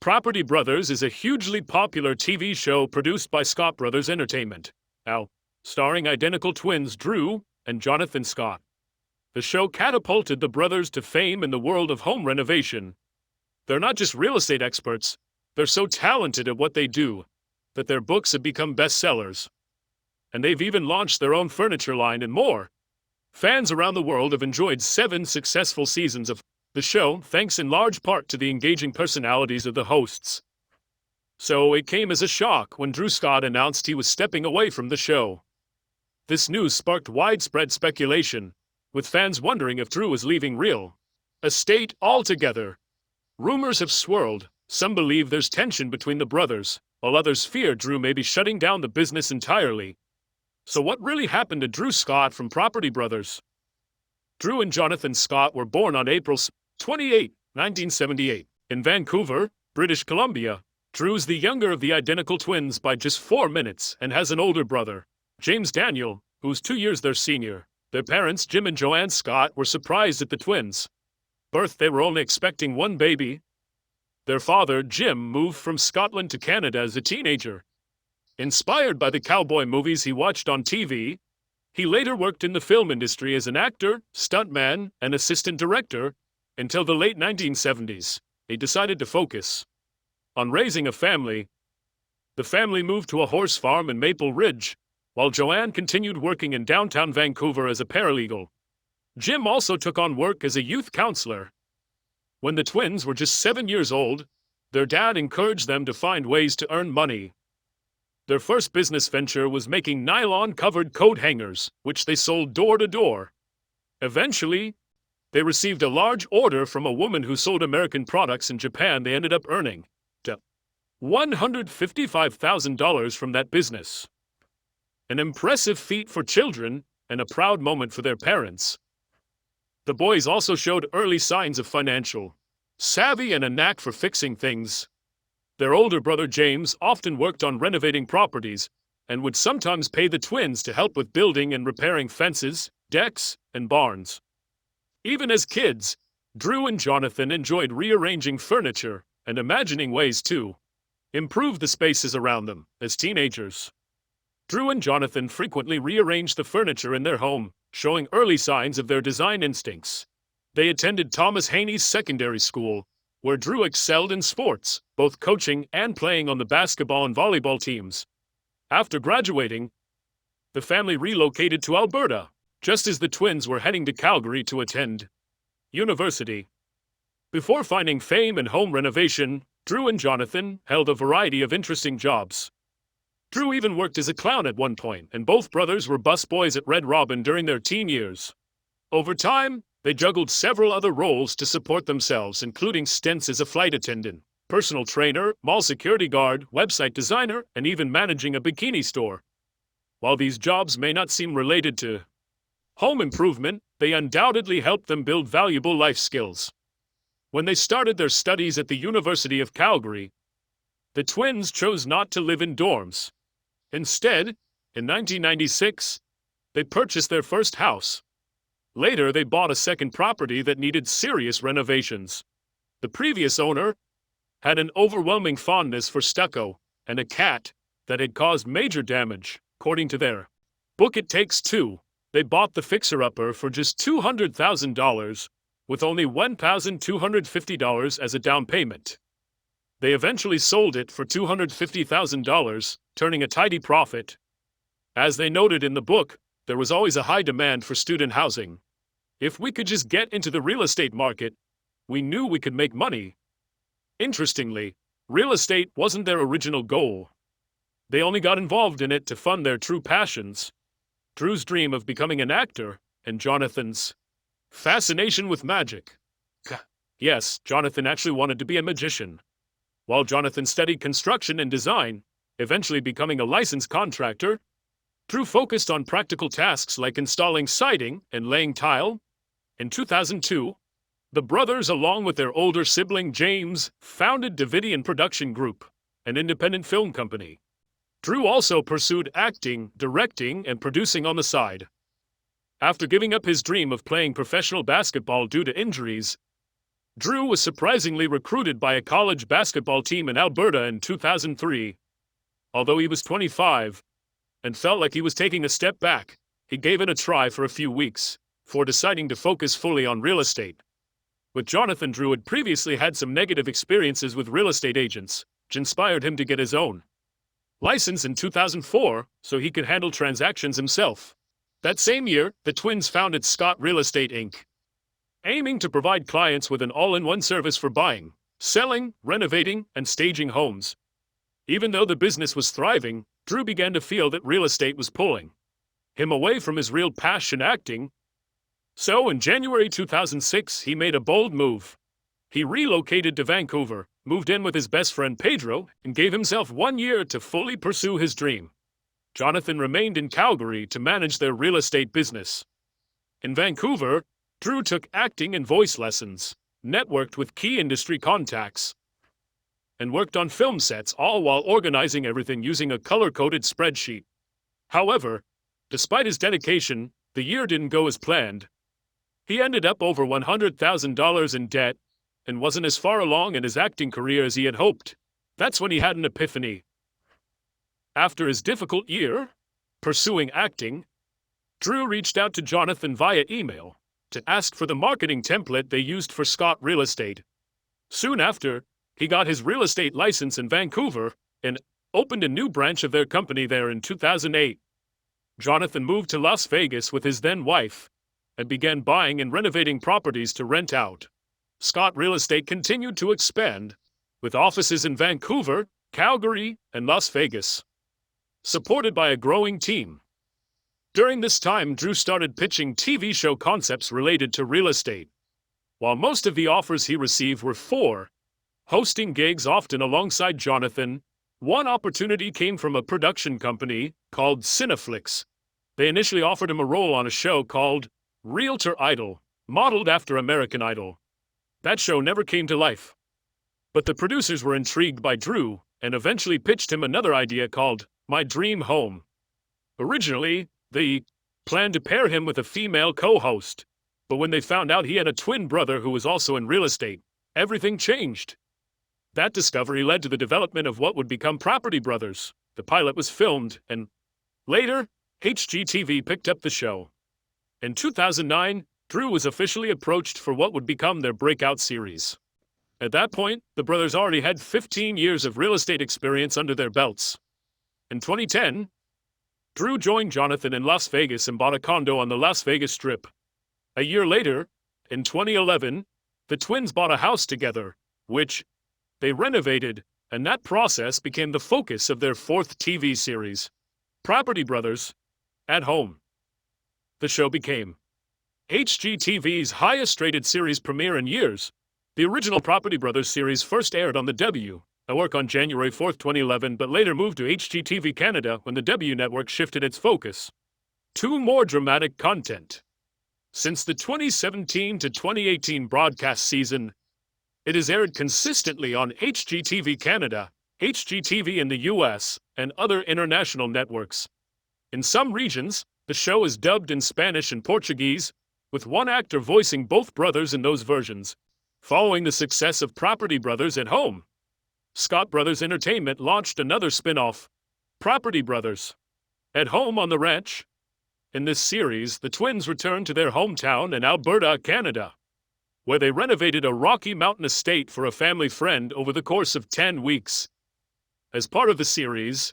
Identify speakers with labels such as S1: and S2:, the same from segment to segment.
S1: Property Brothers is a hugely popular TV show produced by Scott Brothers Entertainment, now starring identical twins Drew and Jonathan Scott. The show catapulted the brothers to fame in the world of home renovation. They're not just real estate experts, they're so talented at what they do that their books have become bestsellers. And they've even launched their own furniture line and more. Fans around the world have enjoyed 7 successful seasons of the show, thanks in large part to the engaging personalities of the hosts. So it came as a shock when Drew Scott announced he was stepping away from the show. This news sparked widespread speculation, with fans wondering if Drew was leaving real estate altogether. Rumors have swirled. Some believe there's tension between the brothers, while others fear Drew may be shutting down the business entirely. So what really happened to Drew Scott from Property Brothers? Drew and Jonathan Scott were born on April 28, 1978, in Vancouver, British Columbia. Drew's the younger of the identical twins by just 4 minutes and has an older brother, James Daniel, who's 2 years their senior. Their parents, Jim and Joanne Scott, were surprised at the twins' birth. They were only expecting one baby. Their father, Jim, moved from Scotland to Canada as a teenager. Inspired by the cowboy movies he watched on TV, he later worked in the film industry as an actor, stuntman, and assistant director until the late 1970s. He decided to focus on raising a family. The family moved to a horse farm in Maple Ridge, while Joanne continued working in downtown Vancouver as a paralegal. Jim also took on work as a youth counselor. When the twins were just 7 years old, their dad encouraged them to find ways to earn money. Their first business venture was making nylon-covered coat hangers, which they sold door to door. Eventually, they received a large order from a woman who sold American products in Japan. They ended up earning $155,000 from that business. An impressive feat for children and a proud moment for their parents. The boys also showed early signs of financial savvy and a knack for fixing things. Their older brother James often worked on renovating properties and would sometimes pay the twins to help with building and repairing fences, decks, and barns. Even as kids, Drew and Jonathan enjoyed rearranging furniture and imagining ways to improve the spaces around them. As teenagers, Drew and Jonathan frequently rearranged the furniture in their home, showing early signs of their design instincts. They attended Thomas Haney's secondary school, where Drew excelled in sports, both coaching and playing on the basketball and volleyball teams. After graduating, the family relocated to Alberta, just as the twins were heading to Calgary to attend university. Before finding fame in home renovation, Drew and Jonathan held a variety of interesting jobs. Drew even worked as a clown at one point, and both brothers were busboys at Red Robin during their teen years. Over time, they juggled several other roles to support themselves, including stints as a flight attendant, personal trainer, mall security guard, website designer, and even managing a bikini store. While these jobs may not seem related to home improvement, they undoubtedly helped them build valuable life skills. When they started their studies at the University of Calgary, the twins chose not to live in dorms. Instead, in 1996, they purchased their first house. Later, they bought a second property that needed serious renovations. The previous owner had an overwhelming fondness for stucco and a cat that had caused major damage. According to their book It Takes Two, they bought the fixer-upper for just $200,000, with only $1,250 as a down payment. They eventually sold it for $250,000, turning a tidy profit. As they noted in the book, there was always a high demand for student housing. If we could just get into the real estate market, we knew we could make money. Interestingly, real estate wasn't their original goal. They only got involved in it to fund their true passions: Drew's dream of becoming an actor, and Jonathan's fascination with magic. Yes, Jonathan actually wanted to be a magician. While Jonathan studied construction and design, eventually becoming a licensed contractor, Drew focused on practical tasks like installing siding and laying tile. In 2002, the brothers, along with their older sibling James, founded Davidian Production Group, an independent film company. Drew also pursued acting, directing, and producing on the side. After giving up his dream of playing professional basketball due to injuries, Drew was surprisingly recruited by a college basketball team in Alberta in 2003. Although he was 25 and felt like he was taking a step back, he gave it a try for a few weeks before deciding to focus fully on real estate. With Jonathan, Drew had previously had some negative experiences with real estate agents, which inspired him to get his own license in 2004 so he could handle transactions himself. That same year, the twins founded Scott Real Estate Inc., aiming to provide clients with an all-in-one service for buying, selling, renovating, and staging homes. Even though the business was thriving, Drew began to feel that real estate was pulling him away from his real passion, acting. So in January 2006, he made a bold move. He relocated to Vancouver, moved in with his best friend Pedro, and gave himself 1 year to fully pursue his dream. Jonathan remained in Calgary to manage their real estate business. In Vancouver, Drew took acting and voice lessons, networked with key industry contacts, and worked on film sets, all while organizing everything using a color-coded spreadsheet. However, despite his dedication, the year didn't go as planned. He ended up over $100,000 in debt and wasn't as far along in his acting career as he had hoped. That's when he had an epiphany. After his difficult year pursuing acting, Drew reached out to Jonathan via email to ask for the marketing template they used for Scott Real Estate. Soon after, he got his real estate license in Vancouver and opened a new branch of their company there in 2008. Jonathan moved to Las Vegas with his then-wife and began buying and renovating properties to rent out. Scott Real Estate continued to expand, with offices in Vancouver, Calgary, and Las Vegas, supported by a growing team. During this time, Drew started pitching TV show concepts related to real estate. While most of the offers he received were for hosting gigs, often alongside Jonathan, one opportunity came from a production company called Cineflix. They initially offered him a role on a show called Realtor Idol, modeled after American Idol. That show never came to life. But the producers were intrigued by Drew and eventually pitched him another idea called My Dream Home. Originally, they planned to pair him with a female co-host, but when they found out he had a twin brother who was also in real estate, everything changed. That discovery led to the development of what would become Property Brothers. The pilot was filmed, and later, HGTV picked up the show. In 2009, Drew was officially approached for what would become their breakout series. At that point, the brothers already had 15 years of real estate experience under their belts. In 2010, Drew joined Jonathan in Las Vegas and bought a condo on the Las Vegas Strip. A year later, in 2011, the twins bought a house together, which they renovated, and that process became the focus of their fourth TV series, Property Brothers, at Home. The show became HGTV's highest-rated series premiere in years. The original Property Brothers series first aired on the W Network on January 4, 2011, but later moved to HGTV Canada when the W Network shifted its focus to more dramatic content. Since the 2017 to 2018 broadcast season, it has aired consistently on HGTV Canada, HGTV in the US, and other international networks. In some regions, the show is dubbed in Spanish and Portuguese, with one actor voicing both brothers in those versions. Following the success of Property Brothers at Home, Scott Brothers Entertainment launched another spin-off, Property Brothers at Home on the Ranch. In this series, the twins returned to their hometown in Alberta, Canada, where they renovated a Rocky Mountain estate for a family friend over the course of 10 weeks. As part of the series,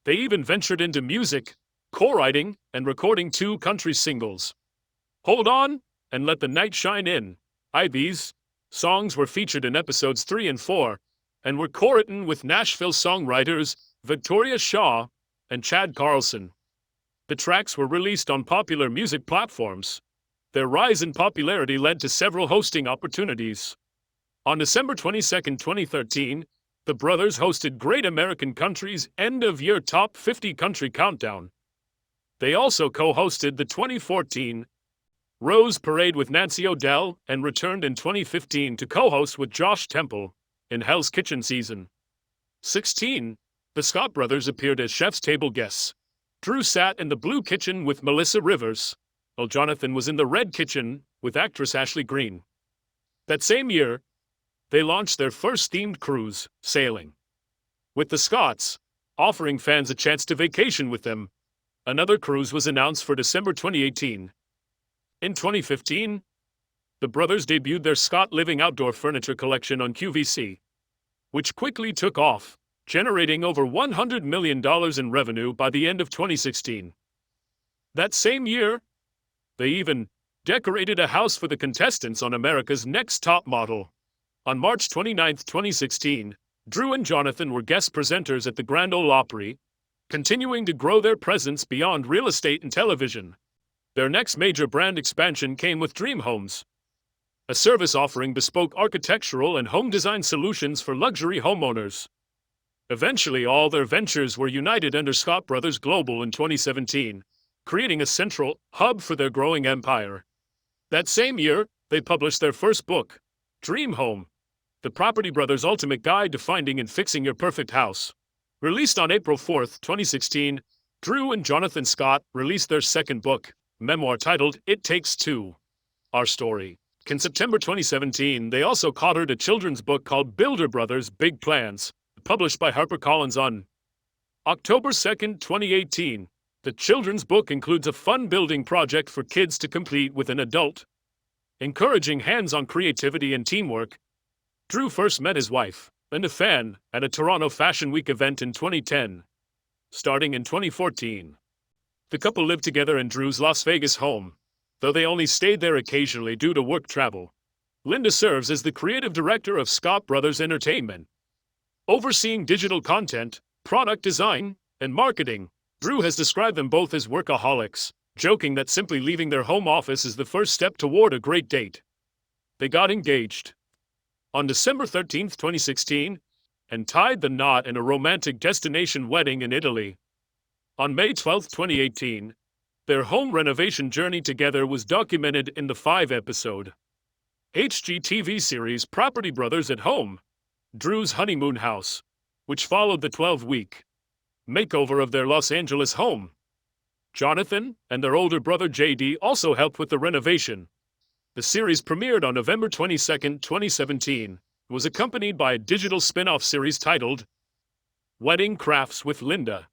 S1: they even ventured into music, co-writing, and recording 2 country singles, Hold On and Let the Night Shine In. These songs were featured in episodes 3 and 4, and were co-written with Nashville songwriters Victoria Shaw and Chad Carlson. The tracks were released on popular music platforms. Their rise in popularity led to several hosting opportunities. On December 22, 2013, the brothers hosted Great American Country's end-of-year Top 50 Country Countdown. They also co-hosted the 2014 Rose Parade with Nancy O'Dell and returned in 2015 to co-host with Josh Temple in Hell's Kitchen Season 16. The Scott brothers appeared as chef's table guests. Drew sat in the Blue Kitchen with Melissa Rivers, while Jonathan was in the Red Kitchen with actress Ashley Greene. That same year, they launched their first themed cruise, sailing with the Scots, offering fans a chance to vacation with them. Another cruise was announced for December 2018. In 2015, the brothers debuted their Scott Living outdoor furniture collection on QVC, which quickly took off, generating over $100 million in revenue by the end of 2016. That same year, they even decorated a house for the contestants on America's Next Top Model. On March 29, 2016, Drew and Jonathan were guest presenters at the Grand Ole Opry, continuing to grow their presence beyond real estate and television. Their next major brand expansion came with Dream Homes, a service offering bespoke architectural and home design solutions for luxury homeowners. Eventually, all their ventures were united under Scott Brothers Global in 2017, creating a central hub for their growing empire. That same year, they published their first book, Dream Home, The Property Brothers' Ultimate Guide to Finding and Fixing Your Perfect House. Released on April 4, 2016, Drew and Jonathan Scott released their second book, memoir titled It Takes Two, Our Story. In September 2017, they also co-authored a children's book called Builder Brothers Big Plans, published by HarperCollins on October 2, 2018. The children's book includes a fun building project for kids to complete with an adult, encouraging hands-on creativity and teamwork. Drew first met his wife, Linda Fan, at a Toronto Fashion Week event in 2010. Starting in 2014, the couple lived together in Drew's Las Vegas home, though they only stayed there occasionally due to work travel. Linda serves as the creative director of Scott Brothers Entertainment, overseeing digital content, product design, and marketing. Drew has described them both as workaholics, joking that simply leaving their home office is the first step toward a great date. They got engaged on December 13, 2016, and tied the knot in a romantic destination wedding in Italy. On May 12, 2018, their home renovation journey together was documented in the 5-episode HGTV series Property Brothers at Home, Drew's Honeymoon House, which followed the 12-week makeover of their Los Angeles home. Jonathan and their older brother JD also helped with the renovation. The series premiered on November 22, 2017. It was accompanied by a digital spin-off series titled Wedding Crafts with Linda.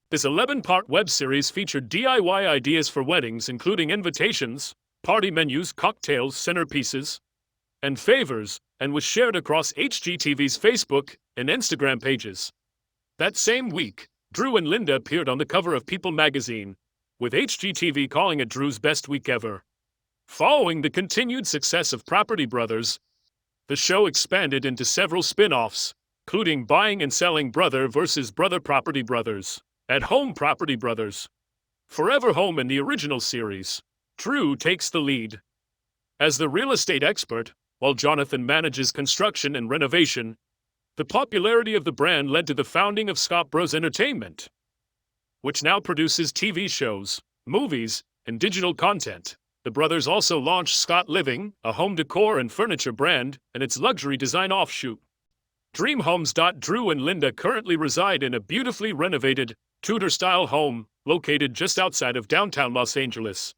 S1: This 11-part web series featured DIY ideas for weddings, including invitations, party menus, cocktails, centerpieces, and favors, and was shared across HGTV's Facebook and Instagram pages. That same week, Drew and Linda appeared on the cover of People magazine, with HGTV calling it Drew's best week ever. Following the continued success of Property Brothers, the show expanded into several spin-offs, including Buying and Selling Brother vs. Brother Property Brothers, At Home Property Brothers, Forever Home in the original series. Drew takes the lead as the real estate expert, while Jonathan manages construction and renovation. The popularity of the brand led to the founding of Scott Bros Entertainment, which now produces TV shows, movies, and digital content. The brothers also launched Scott Living, a home decor and furniture brand, and its luxury design offshoot, Dream Homes. Drew and Linda currently reside in a beautifully renovated, Tudor-style home located just outside of downtown Los Angeles.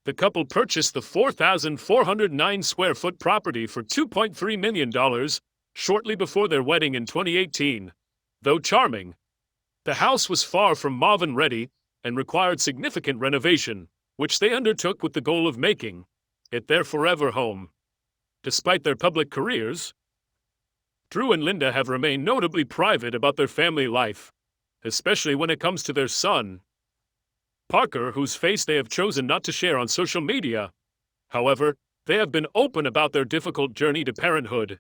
S1: The couple purchased the 4,409 square foot property for $2.3 million shortly before their wedding in 2018. Though charming, the house was far from move-in-ready and required significant renovation, which they undertook with the goal of making it their forever home. Despite their public careers, Drew and Linda have remained notably private about their family life, especially when it comes to their son, Parker, whose face they have chosen not to share on social media. However, they have been open about their difficult journey to parenthood.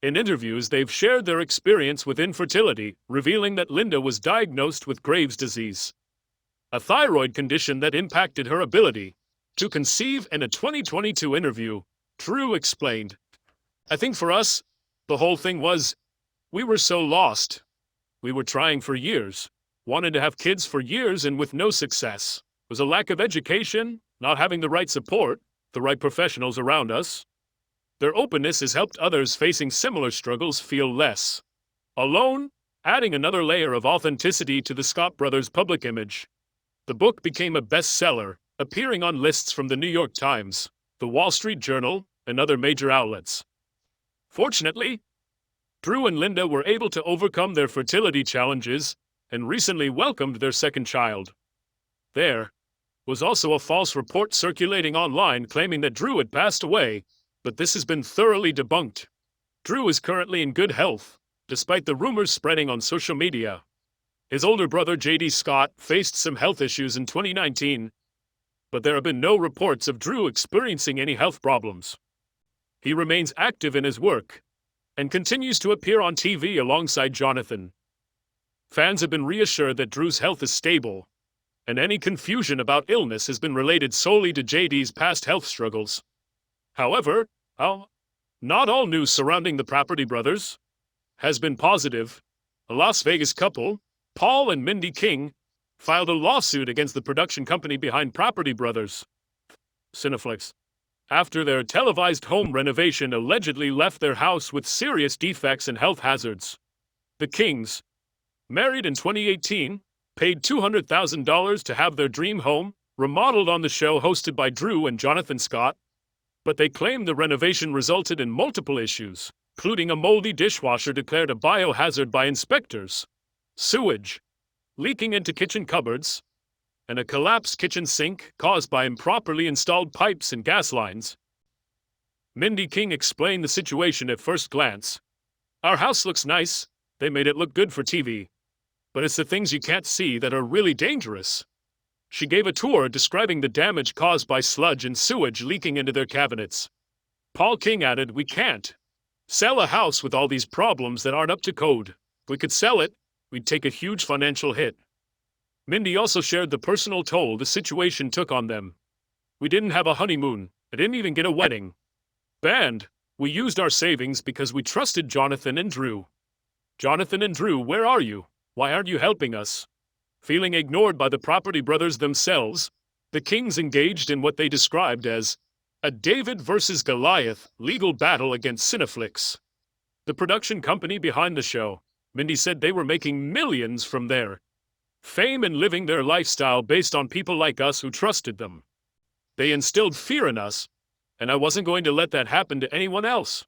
S1: In interviews, they've shared their experience with infertility, revealing that Linda was diagnosed with Graves' disease, a thyroid condition that impacted her ability to conceive. In a 2022 interview, Drew explained, "I think for us, the whole thing was, we were so lost. We were trying for years, wanted to have kids for years, and with no success. It was a lack of education, not having the right support, the right professionals around us. Their openness has helped others facing similar struggles feel less alone, adding another layer of authenticity to the Scott brothers' public image." The book became a bestseller, appearing on lists from the New York Times, the Wall Street Journal, and other major outlets. Fortunately, Drew and Linda were able to overcome their fertility challenges and recently welcomed their second child. There was also a false report circulating online claiming that Drew had passed away, but this has been thoroughly debunked. Drew is currently in good health, despite the rumors spreading on social media. His older brother J.D. Scott faced some health issues in 2019, but there have been no reports of Drew experiencing any health problems. He remains active in his work and continues to appear on TV alongside Jonathan. Fans have been reassured that Drew's health is stable, and any confusion about illness has been related solely to JD's past health struggles. However, not all news surrounding the Property Brothers has been positive. A Las Vegas couple, Paul and Mindy King, filed a lawsuit against the production company behind Property Brothers, Cineflix, after their televised home renovation allegedly left their house with serious defects and health hazards. The Kings, married in 2018, paid $200,000 to have their dream home remodeled on the show hosted by Drew and Jonathan Scott, but they claim the renovation resulted in multiple issues, including a moldy dishwasher declared a biohazard by inspectors, sewage leaking into kitchen cupboards, and a collapsed kitchen sink caused by improperly installed pipes and gas lines. Mindy King explained the situation at first glance. "Our house looks nice, they made it look good for TV. But it's the things you can't see that are really dangerous." She gave a tour describing the damage caused by sludge and sewage leaking into their cabinets. Paul King added, "We can't sell a house with all these problems that aren't up to code. If we could sell it, we'd take a huge financial hit." Mindy also shared the personal toll the situation took on them. "We didn't have a honeymoon. I didn't even get a wedding. Band, we used our savings because we trusted Jonathan and Drew. Jonathan and Drew, where are you? Why aren't you helping us?" Feeling ignored by the Property Brothers themselves, the Kings engaged in what they described as a David versus Goliath legal battle against Cineflix, the production company behind the show. Mindy said they were making millions from their fame and living their lifestyle based on people like us who trusted them. They instilled fear in us, and I wasn't going to let that happen to anyone else.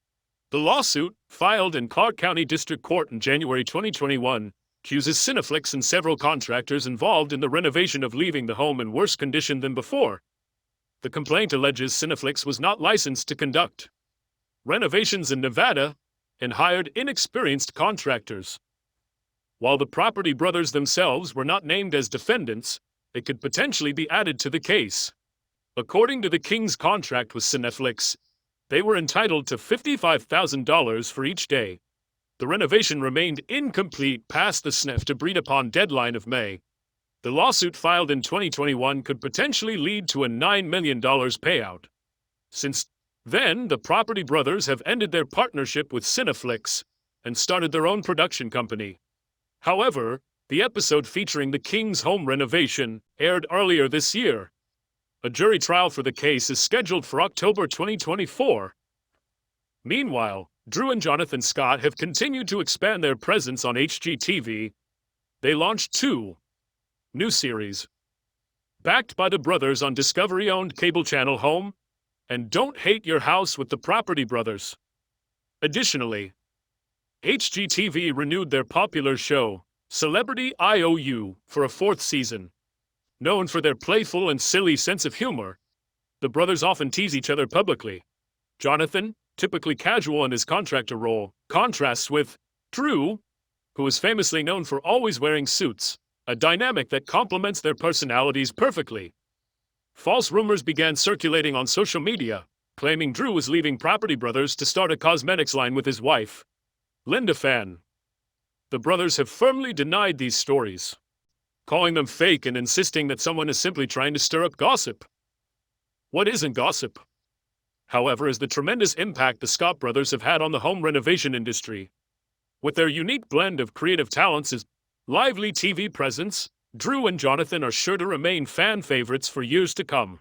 S1: The lawsuit, filed in Clark County District Court in January 2021, accuses Cineflix and several contractors involved in the renovation of leaving the home in worse condition than before. The complaint alleges Cineflix was not licensed to conduct renovations in Nevada and hired inexperienced contractors. While the Property Brothers themselves were not named as defendants, they could potentially be added to the case. According to the King's contract with Cineflix, they were entitled to $55,000 for each day. The renovation remained incomplete past the agreed-upon deadline of May. The lawsuit filed in 2021 could potentially lead to a $9 million payout. Since then, the Property Brothers have ended their partnership with Cineflix and started their own production company. However, the episode featuring the King's home renovation aired earlier this year. A jury trial for the case is scheduled for October 2024. Meanwhile, Drew and Jonathan Scott have continued to expand their presence on HGTV. They launched 2 new series, backed by the brothers on Discovery-owned cable channel Home and Don't Hate Your House with the Property Brothers. Additionally, HGTV renewed their popular show, Celebrity IOU, for a 4th season. Known for their playful and silly sense of humor, the brothers often tease each other publicly. Jonathan, typically casual in his contractor role, contrasts with Drew, who is famously known for always wearing suits, a dynamic that complements their personalities perfectly. False rumors began circulating on social media, claiming Drew was leaving Property Brothers to start a cosmetics line with his wife, Linda Fan. The brothers have firmly denied these stories, calling them fake and insisting that someone is simply trying to stir up gossip. What isn't gossip, however, is the tremendous impact the Scott brothers have had on the home renovation industry. With their unique blend of creative talents and lively TV presence, Drew and Jonathan are sure to remain fan favorites for years to come.